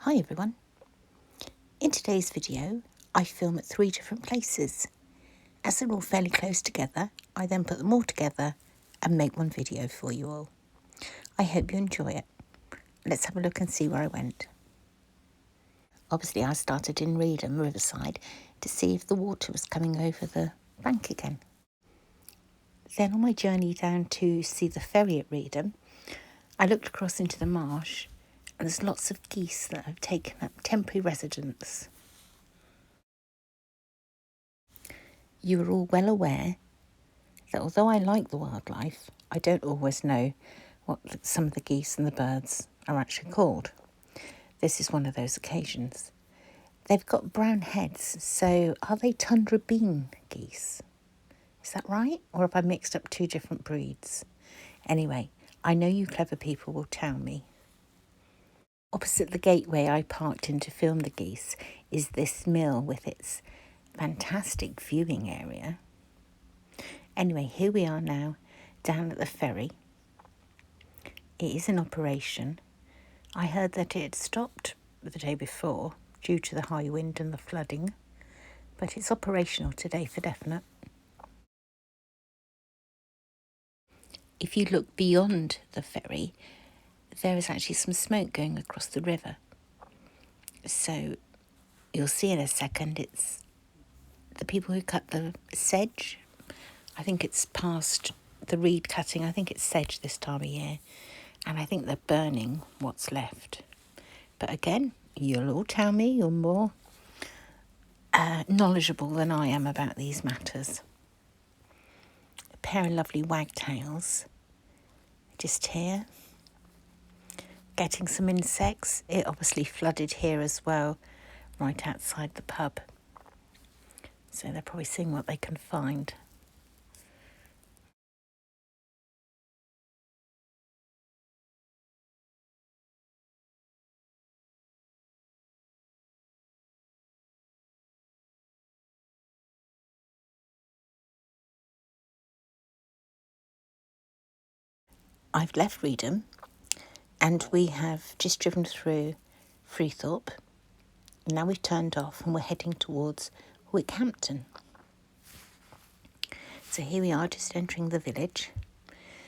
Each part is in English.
Hi everyone. In today's video, I film at 3 different places. As they're all fairly close together, I then put them all together and make one video for you all. I hope you enjoy it. Let's have a look and see where I went. Obviously, I started in Reedham Riverside to see if the water was coming over the bank again. Then on my journey down to see the ferry at Reedham, I looked across into the marsh and there's lots of geese that have taken up temporary residence. You are all well aware that although I like the wildlife, I don't always know what some of the geese and the birds are actually called. This is one of those occasions. They've got brown heads, so are they Tundra Bean geese? Is that right? Or have I mixed up two different breeds? Anyway, I know you clever people will tell me. Opposite the gateway I parked in to film the geese is this mill with its fantastic viewing area. Anyway, here we are now down at the ferry. It is in operation. I heard that it had stopped the day before due to the high wind and the flooding, but it's operational today for definite. If you look beyond the ferry, there is actually some smoke going across the river. So you'll see in a second, it's the people who cut the sedge. I think it's past the reed cutting. I think it's sedge this time of year. And I think they're burning what's left. But again, you'll all tell me you're more knowledgeable than I am about these matters. A pair of lovely wagtails just here. Getting some insects. It obviously flooded here as well, right outside the pub. So they're probably seeing what they can find. I've left Reedham and we have just driven through Freethorpe. Now we've turned off and we're heading towards Wickhampton. So here we are, just entering the village.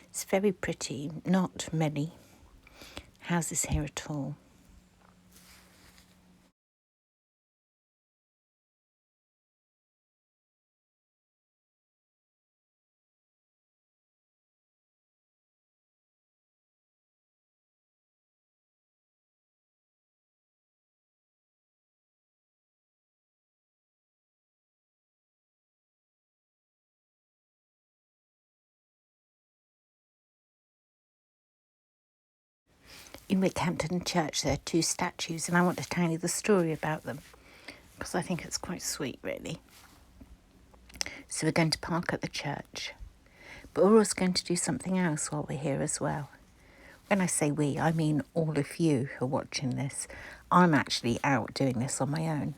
It's very pretty, not many houses here at all. In Wickhampton Church there are two statues and I want to tell you the story about them because I think it's quite sweet really. So we're going to park at the church, but we're also going to do something else while we're here as well. When I say we, I mean all of you who are watching this. I'm actually out doing this on my own.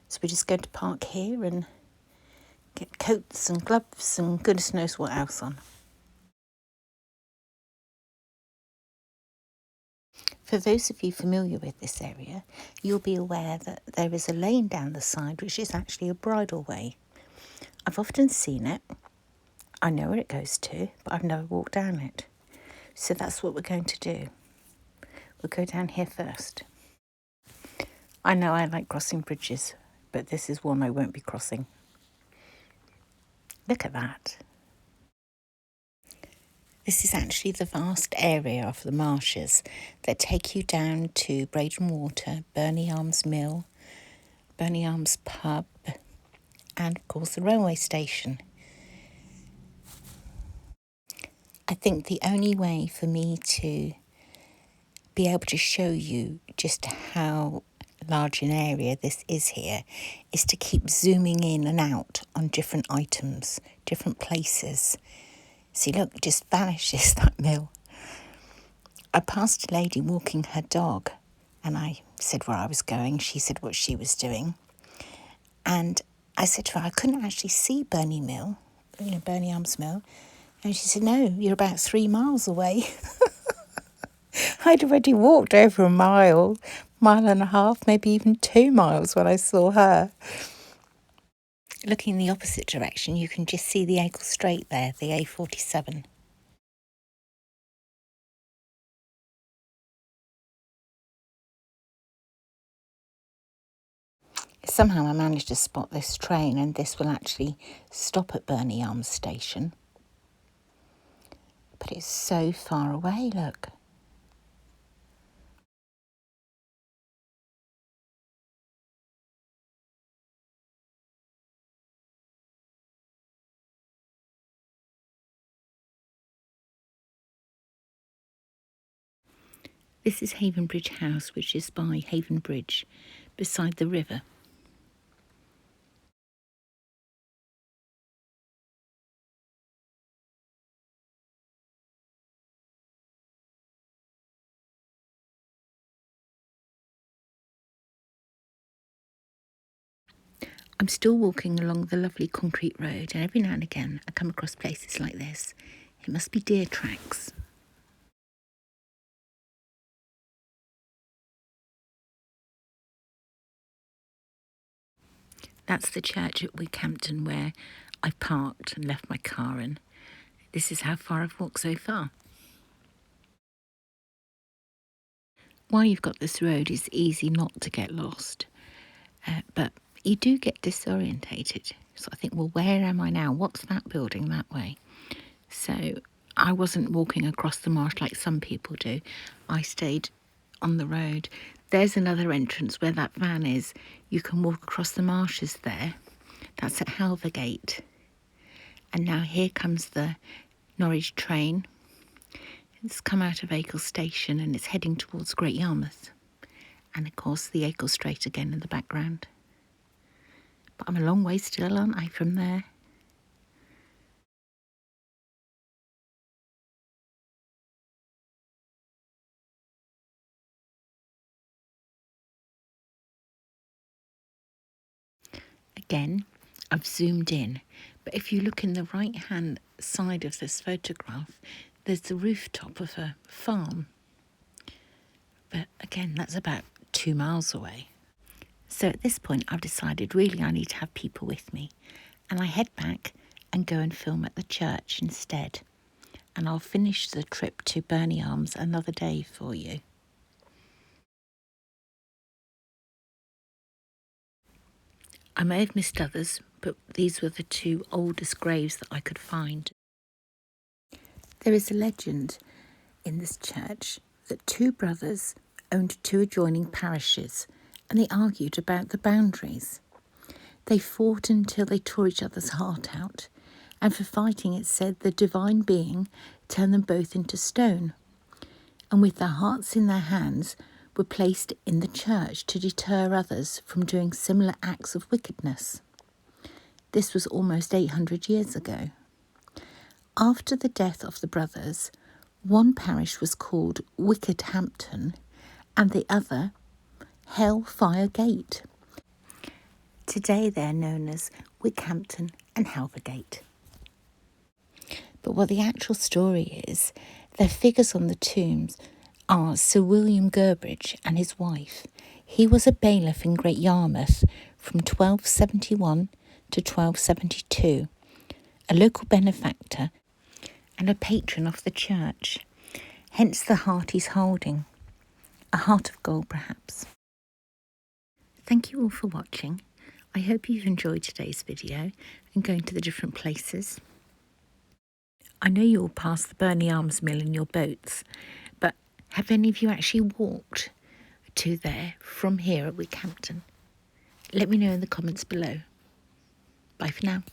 So we're just going to park here and get coats and gloves and goodness knows what else on. For those of you familiar with this area, you'll be aware that there is a lane down the side which is actually a bridle way. I've often seen it. I know where it goes to, but I've never walked down it. So that's what we're going to do. We'll go down here first. I know I like crossing bridges, but this is one I won't be crossing. Look at that. This is actually the vast area of the Marshes that take you down to Braden Water, Berney Arms Mill, Berney Arms Pub, and of course the railway station. I think the only way for me to be able to show you just how large an area this is here is to keep zooming in and out on different items, different places. See, look, it just vanishes, that mill. I passed a lady walking her dog and I said where I was going. She said what she was doing. And I said to her, I couldn't actually see Berney Arms Mill. And she said, no, you're about 3 miles away. I'd already walked over a mile and a half, maybe even 2 miles when I saw her. Looking in the opposite direction, you can just see the Eagle Strait there, the A47. Somehow I managed to spot this train, and this will actually stop at Berney Arms station. But it's so far away, look. This is Haven Bridge House, which is by Haven Bridge, beside the river. I'm still walking along the lovely concrete road, and every now and again I come across places like this. It must be deer tracks. That's the church at Wickhampton where I parked and left my car, and this is how far I've walked so far. While you've got this road, it's easy not to get lost, but you do get disorientated. So I think, well, where am I now? What's that building that way? So I wasn't walking across the marsh like some people do. I stayed on the road. There's another entrance where that van is. You can walk across the marshes there. That's at Halvergate. And now here comes the Norwich train. It's come out of Eagle Station and it's heading towards Great Yarmouth. And of course the Eagle Strait again in the background. But I'm a long way still, aren't I, from there? Again, I've zoomed in, but if you look in the right hand side of this photograph, there's the rooftop of a farm. But again, that's about 2 miles away. So at this point, I've decided really I need to have people with me. And I head back and go and film at the church instead. And I'll finish the trip to Berney Arms another day for you. I may have missed others, but these were the 2 oldest graves that I could find. There is a legend in this church that 2 brothers owned 2 adjoining parishes and they argued about the boundaries. They fought until they tore each other's heart out, and for fighting, it said the divine being turned them both into stone, and with their hearts in their hands were placed in the church to deter others from doing similar acts of wickedness. This was almost 800 years ago. After the death of the brothers, one parish was called Wickhampton and the other Hellfire Gate. Today they're known as Wickhampton and Halvergate. But what the actual story is, their figures on the tombs are Sir William Gurbridge and his wife. He was a bailiff in Great Yarmouth from 1271 to 1272, a local benefactor and a patron of the church. Hence the heart he's holding, a heart of gold perhaps. Thank you all for watching. I hope you've enjoyed today's video and going to the different places. I know you all passed the Berney Arms Mill in your boats, but have any of you actually walked to there from here at Wickhampton? Let me know in the comments below. Bye for now.